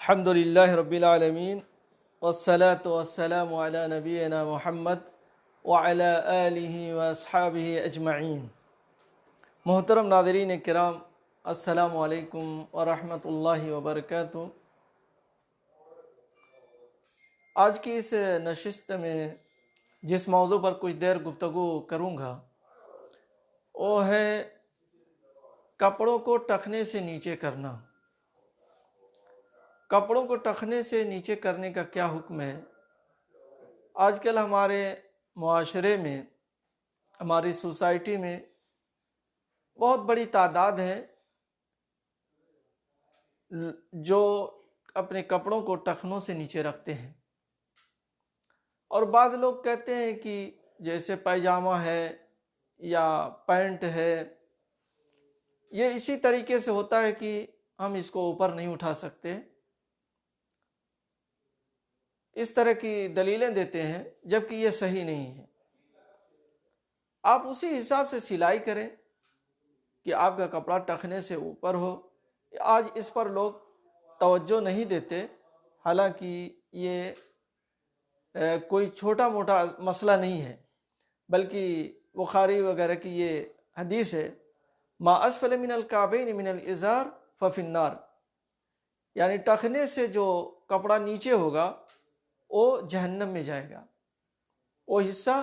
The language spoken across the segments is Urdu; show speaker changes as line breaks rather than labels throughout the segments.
الحمد للہ رب العالمین والصلاة والسلام علی نبینا محمد وعلی آلہ واصحابہ اجمعین۔ محترم ناظرین کرام، السلام علیکم ورحمۃ اللہ وبرکاتہ۔ آج کی اس نشست میں جس موضوع پر کچھ دیر گفتگو کروں گا وہ ہے کپڑوں کو ٹخنے سے نیچے کرنا۔ کپڑوں کو ٹخنے سے نیچے کرنے کا کیا حکم ہے؟ آج کل ہمارے معاشرے میں، ہماری سوسائٹی میں بہت بڑی تعداد ہے جو اپنے کپڑوں کو ٹخنوں سے نیچے رکھتے ہیں، اور بعض لوگ کہتے ہیں کہ جیسے پائجامہ ہے یا پینٹ ہے، یہ اسی طریقے سے ہوتا ہے کہ ہم اس کو اوپر نہیں اٹھا سکتے، اس طرح کی دلیلیں دیتے ہیں، جبکہ یہ صحیح نہیں ہے۔ آپ اسی حساب سے سلائی کریں کہ آپ کا کپڑا ٹخنے سے اوپر ہو۔ آج اس پر لوگ توجہ نہیں دیتے، حالانکہ یہ کوئی چھوٹا موٹا مسئلہ نہیں ہے، بلکہ بخاری وغیرہ کی یہ حدیث ہے، ما اسفل من الکعبین من الازار ففی النار، یعنی ٹخنے سے جو کپڑا نیچے ہوگا وہ جہنم میں جائے گا، وہ حصہ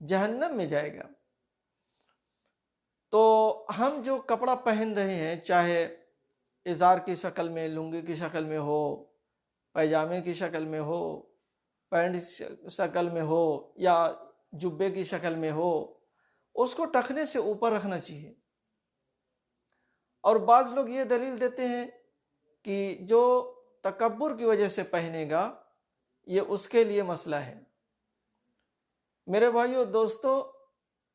جہنم میں جائے گا۔ تو ہم جو کپڑا پہن رہے ہیں، چاہے ازار کی شکل میں، لنگی کی شکل میں ہو، پیجامے کی شکل میں ہو، پینٹ شکل میں ہو یا جبے کی شکل میں ہو، اس کو ٹخنے سے اوپر رکھنا چاہیے۔ اور بعض لوگ یہ دلیل دیتے ہیں کہ جو تکبر کی وجہ سے پہنے گا یہ اس کے لیے مسئلہ ہے۔ میرے بھائیو دوستو،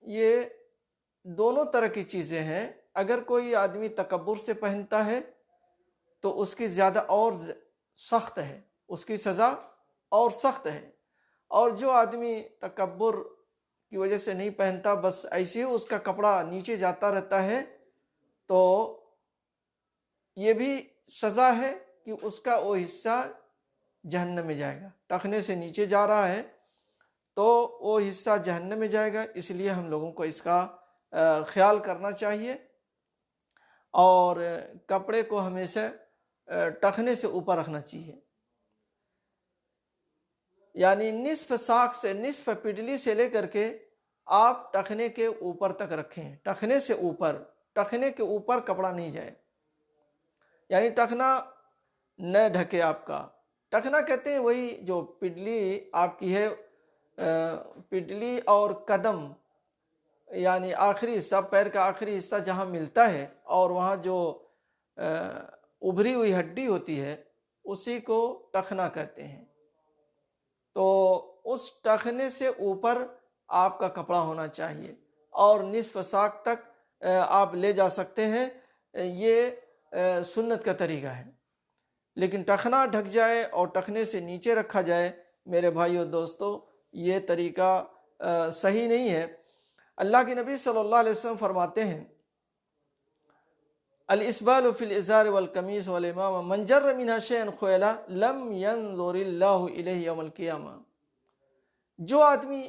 یہ دونوں طرح کی چیزیں ہیں۔ اگر کوئی آدمی تکبر سے پہنتا ہے تو اس کی زیادہ اور سخت ہے، اس کی سزا اور سخت ہے، اور جو آدمی تکبر کی وجہ سے نہیں پہنتا، بس ایسے ہی اس کا کپڑا نیچے جاتا رہتا ہے، تو یہ بھی سزا ہے کہ اس کا وہ حصہ جہنم میں جائے گا۔ ٹخنے سے نیچے جا رہا ہے تو وہ حصہ جہنم میں جائے گا، اس لیے ہم لوگوں کو اس کا خیال کرنا چاہیے، اور کپڑے کو ہمیشہ ٹخنے سے اوپر رکھنا چاہیے، یعنی نصف ساق سے، نصف پڈلی سے لے کر کے آپ ٹخنے کے اوپر تک رکھیں، ٹخنے سے اوپر، ٹخنے کے اوپر کپڑا نہیں جائے، یعنی ٹخنا نہ ڈھکے آپ کا۔ ٹخنا کہتے ہیں وہی جو پڈلی آپ کی ہے، پڈلی اور قدم، یعنی آخری حصہ، پیر کا آخری حصہ جہاں ملتا ہے اور وہاں جو ابھری ہوئی ہڈی ہوتی ہے، اسی کو ٹخنا کہتے ہیں۔ تو اس ٹخنے سے اوپر آپ کا کپڑا ہونا چاہیے، اور نصف ساق تک آپ لے جا سکتے ہیں، یہ سنت کا طریقہ ہے۔ لیکن ٹخنا ڈھک جائے اور ٹخنے سے نیچے رکھا جائے، میرے بھائیو دوستو، یہ طریقہ صحیح نہیں ہے۔ اللہ کے نبی صلی اللہ علیہ وسلم فرماتے ہیں، الاسبال فی الازار والقمیص والامامہ من جر منها شیئا خیلا لم ینظر اللہ الیہ یوم القیامہ۔ جو آدمی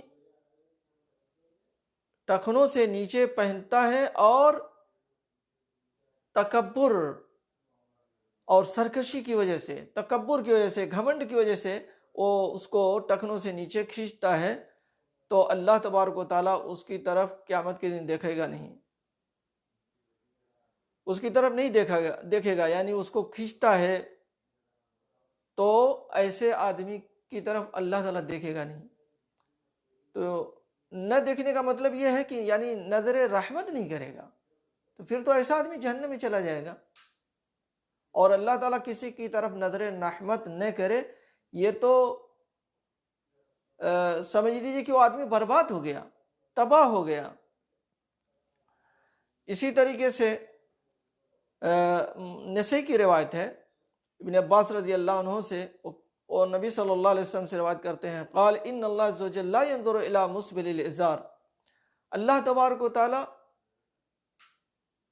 ٹخنوں سے نیچے پہنتا ہے اور تکبر اور سرکشی کی وجہ سے، تکبر کی وجہ سے، گھمنڈ کی وجہ سے وہ اس کو ٹخنوں سے نیچے کھینچتا ہے، تو اللہ تبارک و تعالیٰ اس کی طرف قیامت کے دن دیکھے گا نہیں، اس کی طرف نہیں دیکھے گا، یعنی اس کو کھینچتا ہے تو ایسے آدمی کی طرف اللہ تعالیٰ دیکھے گا نہیں۔ تو نہ دیکھنے کا مطلب یہ ہے کہ یعنی نظر رحمت نہیں کرے گا، تو پھر تو ایسا آدمی جہنم میں چلا جائے گا، اور اللہ تعالیٰ کسی کی طرف نظر رحمت نہ کرے، یہ تو سمجھ لیجیے کہ وہ آدمی برباد ہو گیا، تباہ ہو گیا۔ اسی طریقے سے نسائی کی روایت ہے، ابن عباس رضی اللہ عنہ سے، اور نبی صلی اللہ علیہ وسلم سے روایت کرتے ہیں، قال ان اللہ عز وجل لا ينظر الى مسبل الازار، اللہ تبارک و تعالی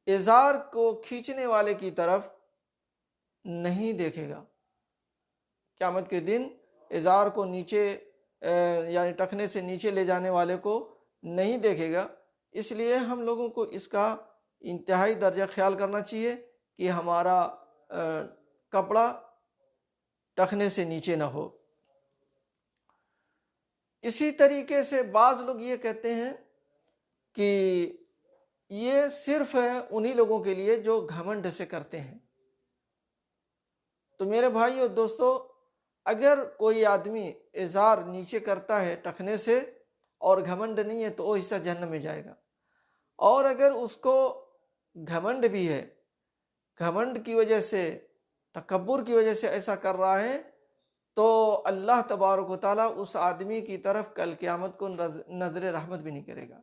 ازار کو کھینچنے والے کی طرف نہیں دیکھے گا، قیامت کے دن ازار کو نیچے یعنی ٹخنے سے نیچے لے جانے والے کو نہیں دیکھے گا۔ اس لیے ہم لوگوں کو اس کا انتہائی درجہ خیال کرنا چاہیے کہ ہمارا کپڑا ٹخنے سے نیچے نہ ہو۔ اسی طریقے سے بعض لوگ یہ کہتے ہیں کہ یہ صرف ہے انہی لوگوں کے لیے جو گھمنڈ سے کرتے ہیں۔ تو میرے بھائی اور دوستو، اگر کوئی آدمی ازار نیچے کرتا ہے ٹخنے سے اور گھمنڈ نہیں ہے تو وہ حصہ جہنم میں جائے گا۔ اور اگر اس کو گھمنڈ بھی ہے، گھمنڈ کی وجہ سے، تکبر کی وجہ سے ایسا کر رہا ہے، تو اللہ تبارک و تعالیٰ اس آدمی کی طرف کل قیامت کو نظر رحمت بھی نہیں کرے گا۔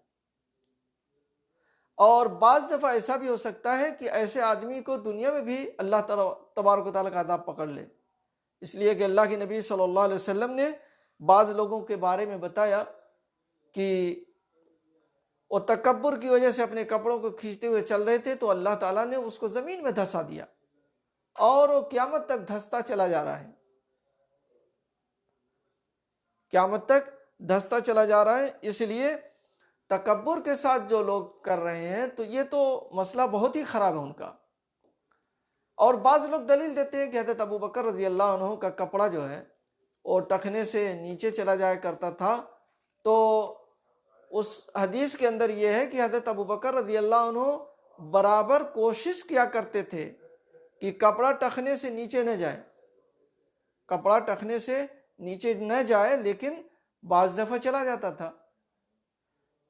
اور بعض دفعہ ایسا بھی ہو سکتا ہے کہ ایسے آدمی کو دنیا میں بھی اللہ تبارک و تعالیٰ کا عذاب پکڑ لے، اس لیے کہ اللہ کے نبی صلی اللہ علیہ وسلم نے بعض لوگوں کے بارے میں بتایا کہ وہ تکبر کی وجہ سے اپنے کپڑوں کو کھینچتے ہوئے چل رہے تھے تو اللہ تعالیٰ نے اس کو زمین میں دھسا دیا اور وہ قیامت تک دھستا چلا جا رہا ہے، قیامت تک دھستا چلا جا رہا ہے۔ اس لیے تکبر کے ساتھ جو لوگ کر رہے ہیں تو یہ تو مسئلہ بہت ہی خراب ہے ان کا۔ اور بعض لوگ دلیل دیتے ہیں کہ حضرت ابو بکر رضی اللہ عنہ کا کپڑا جو ہے وہ ٹخنے سے نیچے چلا جایا کرتا تھا، تو اس حدیث کے اندر یہ ہے کہ حضرت ابو بکر رضی اللہ عنہ برابر کوشش کیا کرتے تھے کہ کپڑا ٹخنے سے نیچے نہ جائے، کپڑا ٹخنے سے نیچے نہ جائے، لیکن بعض دفعہ چلا جاتا تھا۔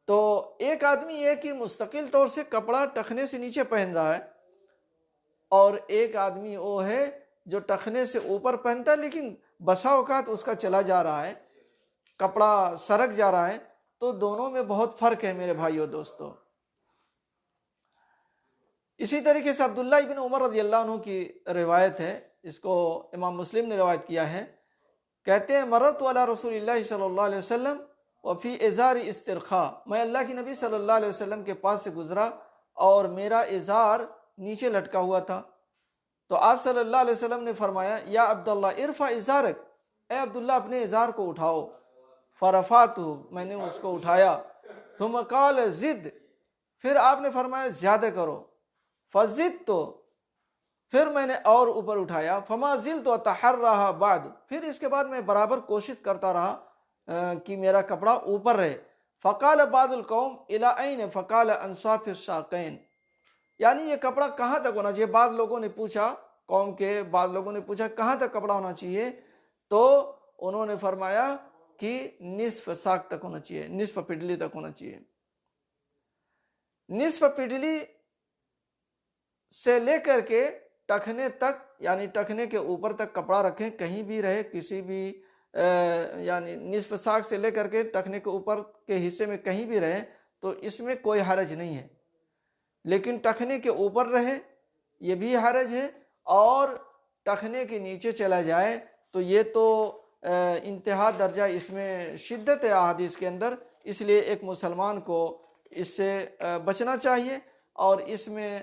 تو ایک آدمی یہ کہ مستقل طور سے کپڑا ٹخنے سے نیچے پہن رہا ہے، اور ایک آدمی وہ ہے جو ٹخنے سے اوپر پہنتا ہے لیکن بسا اوقات اس کا چلا جا رہا ہے، کپڑا سرک جا رہا ہے، تو دونوں میں بہت فرق ہے میرے بھائیو دوستو۔ اسی طریقے سے عبداللہ ابن عمر رضی اللہ عنہ کی روایت ہے، اس کو امام مسلم نے روایت کیا ہے، کہتے ہیں مررت علی رسول اللہ صلی اللہ علیہ وسلم وفی ازار استرخاء، میں اللہ کی نبی صلی اللہ علیہ وسلم کے پاس سے گزرا اور میرا ازار نیچے لٹکا ہوا تھا، تو آپ صلی اللہ علیہ وسلم نے فرمایا یا عبداللہ ارفع ازارک، اے عبداللہ اپنے ازار کو اٹھاؤ، فرفعتہ، میں نے اس کو اٹھایا، ثم قال زد، پھر آپ نے فرمایا زیادہ کرو، فزدت، پھر میں نے اور اوپر اٹھایا، فما زلت اتحرھا بعد، پھر اس کے بعد میں برابر کوشش کرتا رہا کہ میرا کپڑا اوپر رہے، فقال بعض القوم الی این، فقال انصاف الساقین، یعنی یہ کپڑا کہاں تک ہونا چاہیے؟ بعض لوگوں نے پوچھا، قوم کے بعض لوگوں نے پوچھا کہاں تک کپڑا ہونا چاہیے، تو انہوں نے فرمایا کہ نصف ساق تک ہونا چاہیے، نصف پڈلی تک ہونا چاہیے۔ نصف پڈلی سے لے کر کے ٹخنے تک، یعنی ٹخنے کے اوپر تک کپڑا رکھیں، کہیں بھی رہے، کسی بھی یعنی نصف ساق سے لے کر کے ٹخنے کے اوپر کے حصے میں کہیں بھی رہے تو اس میں کوئی حرج نہیں ہے، لیکن ٹخنے کے اوپر رہے یہ بھی حرج ہے، اور ٹخنے کے نیچے چلا جائے تو یہ تو انتہا درجہ اس میں شدت ہے احادیث کے اندر۔ اس لیے ایک مسلمان کو اس سے بچنا چاہیے، اور اس میں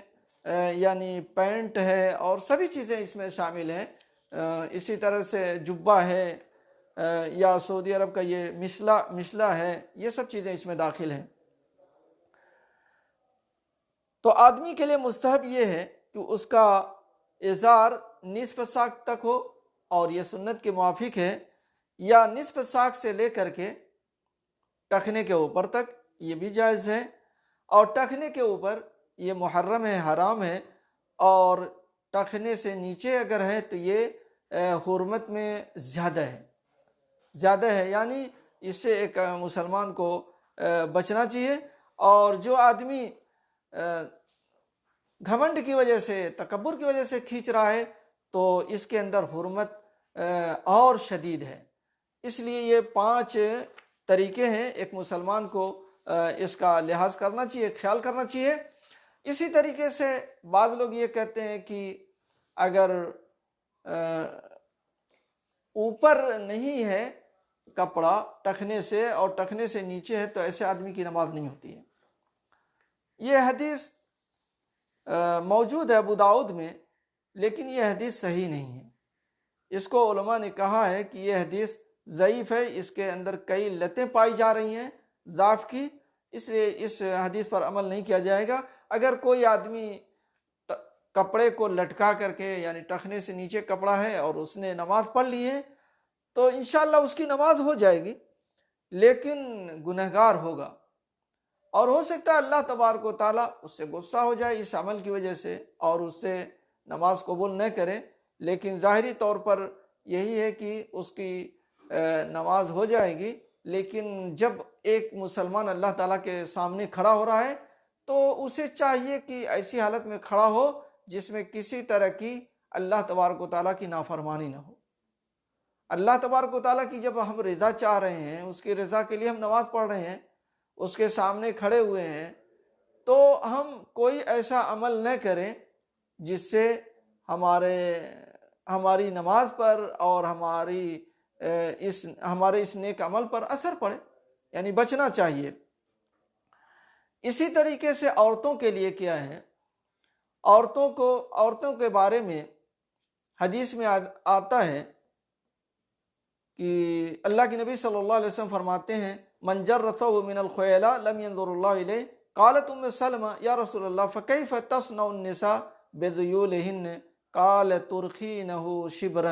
یعنی پینٹ ہے اور سبھی چیزیں اس میں شامل ہیں، اسی طرح سے جبہ ہے یا سعودی عرب کا یہ مشلہ ہے، یہ سب چیزیں اس میں داخل ہیں۔ تو آدمی کے لیے مستحب یہ ہے کہ اس کا ازار نصف ساق تک ہو، اور یہ سنت کے موافق ہے، یا نصف ساق سے لے کر کے ٹخنے کے اوپر تک، یہ بھی جائز ہے، اور ٹخنے کے اوپر یہ محرم ہے، حرام ہے، اور ٹخنے سے نیچے اگر ہے تو یہ حرمت میں زیادہ ہے، یعنی اس سے ایک مسلمان کو بچنا چاہیے۔ اور جو آدمی گھمنڈ کی وجہ سے، تکبر کی وجہ سے کھینچ رہا ہے تو اس کے اندر حرمت اور شدید ہے۔ اس لیے یہ 5 طریقے ہیں، ایک مسلمان کو اس کا لحاظ کرنا چاہیے، خیال کرنا چاہیے۔ اسی طریقے سے بعض لوگ یہ کہتے ہیں کہ اگر اوپر نہیں ہے کپڑا ٹخنے سے اور ٹخنے سے نیچے ہے تو ایسے آدمی کی نماز نہیں ہوتی ہے۔ یہ حدیث موجود ہے ابو داؤد میں، لیکن یہ حدیث صحیح نہیں ہے، اس کو علماء نے کہا ہے کہ یہ حدیث ضعیف ہے، اس کے اندر کئی لتیں پائی جا رہی ہیں ضعف کی، اس لیے اس حدیث پر عمل نہیں کیا جائے گا۔ اگر کوئی آدمی کپڑے کو لٹکا کر کے، یعنی ٹخنے سے نیچے کپڑا ہے، اور اس نے نماز پڑھ لی ہے تو انشاءاللہ اس کی نماز ہو جائے گی، لیکن گنہگار ہوگا، اور ہو سکتا ہے اللہ تبارک و تعالیٰ اس سے غصہ ہو جائے اس عمل کی وجہ سے اور اس سے نماز قبول نہ کرے۔ لیکن ظاہری طور پر یہی ہے کہ اس کی نماز ہو جائے گی، لیکن جب ایک مسلمان اللہ تعالیٰ کے سامنے کھڑا ہو رہا ہے تو اسے چاہیے کہ ایسی حالت میں کھڑا ہو جس میں کسی طرح کی اللہ تبارک و تعالیٰ کی نافرمانی نہ ہو۔ اللہ تبارک و تعالیٰ کی جب ہم رضا چاہ رہے ہیں، اس کی رضا کے لیے ہم نماز پڑھ رہے ہیں، اس کے سامنے کھڑے ہوئے ہیں، تو ہم کوئی ایسا عمل نہ کریں جس سے ہماری نماز پر اور ہمارے اس نیک عمل پر اثر پڑے، یعنی بچنا چاہیے۔ اسی طریقے سے عورتوں کے لیے کیا ہے، عورتوں کے بارے میں حدیث میں آتا ہے کہ اللہ کے نبی صلی اللہ علیہ وسلم فرماتے ہیں من جر ثوب من الخیلاء لم ينظر اللہ الیہ، قالت ام سلمہ یا رسول اللہ فکیف تصنع النساء بذیولہن قال ترخینہ شبرا۔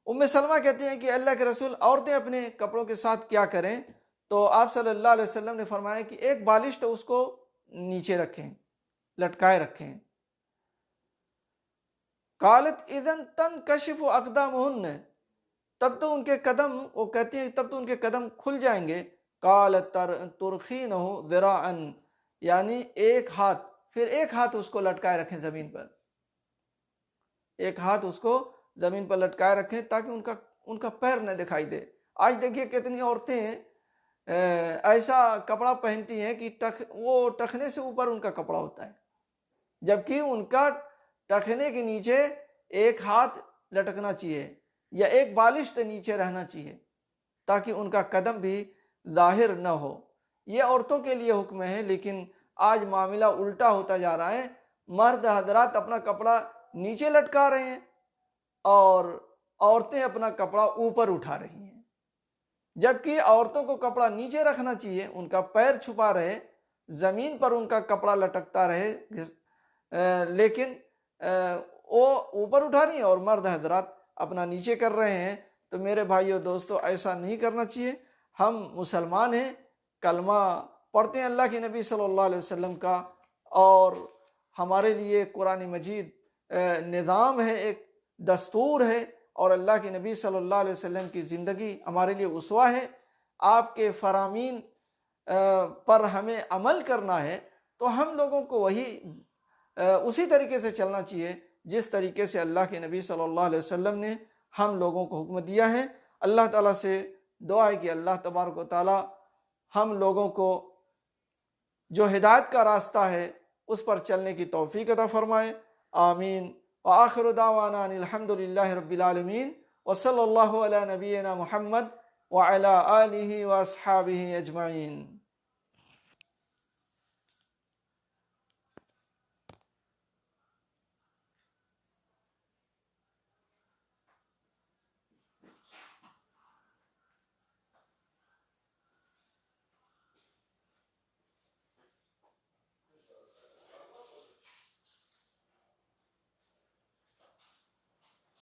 ام سلمہ کہتے ہیں کہ اللہ کے رسول، عورتیں اپنے کپڑوں کے ساتھ کیا کریں؟ تو آپ صلی اللہ علیہ وسلم نے فرمایا کہ ایک بالش تو اس کو نیچے رکھیں، لٹکائے رکھیں۔ قالت اذن تنکشف اقدامہن، تب تو ان کے قدم، وہ کہتی ہیں تب تو ان کے قدم کھل جائیں گے۔ قالت ترخینہ ذراعا، یعنی ایک ہاتھ، پھر ایک ہاتھ اس کو لٹکائے رکھیں زمین پر، ایک ہاتھ اس کو زمین پر لٹکائے رکھیں تاکہ ان کا پیر نہ دکھائی دے۔ آج دیکھیے کتنی عورتیں ایسا کپڑا پہنتی ہیں کہ وہ ٹخنے سے اوپر ان کا کپڑا ہوتا ہے، جبکہ ان کا ٹخنے کے نیچے ایک ہاتھ لٹکنا چاہیے یا ایک بالش سے نیچے رہنا چاہیے تاکہ ان کا قدم بھی ظاہر نہ ہو۔ یہ عورتوں کے لیے حکم ہے، لیکن آج معاملہ الٹا ہوتا جا رہا ہے۔ مرد حضرات اپنا کپڑا نیچے لٹکا رہے ہیں اور عورتیں اپنا کپڑا اوپر اٹھا رہی ہیں، جبکہ عورتوں کو کپڑا نیچے رکھنا چاہیے، ان کا پیر چھپا رہے، زمین پر ان کا کپڑا لٹکتا رہے، لیکن وہ اوپر اٹھا رہی ہیں اور مرد حضرات اپنا نیچے کر رہے ہیں۔ تو میرے بھائیو دوستو، ایسا نہیں کرنا چاہیے۔ ہم مسلمان ہیں، کلمہ پڑھتے ہیں اللہ کے نبی صلی اللہ علیہ وسلم کا، اور ہمارے لیے قرآن مجید نظام ہے، ایک دستور ہے، اور اللہ کے نبی صلی اللہ علیہ وسلم کی زندگی ہمارے لیے اسوہ ہے۔ آپ کے فرامین پر ہمیں عمل کرنا ہے، تو ہم لوگوں کو اسی طریقے سے چلنا چاہیے جس طریقے سے اللہ کے نبی صلی اللہ علیہ وسلم نے ہم لوگوں کو حکم دیا ہے۔ اللہ تعالیٰ سے دعا ہے کہ اللہ تبارک و تعالیٰ ہم لوگوں کو جو ہدایت کا راستہ ہے اس پر چلنے کی توفیق عطا فرمائے، آمین۔ وآخر دعوانا ان الحمد للہ رب العالمین، وصلی اللہ علی نبینا محمد وعلی آلہ واصحابہ اجمعین۔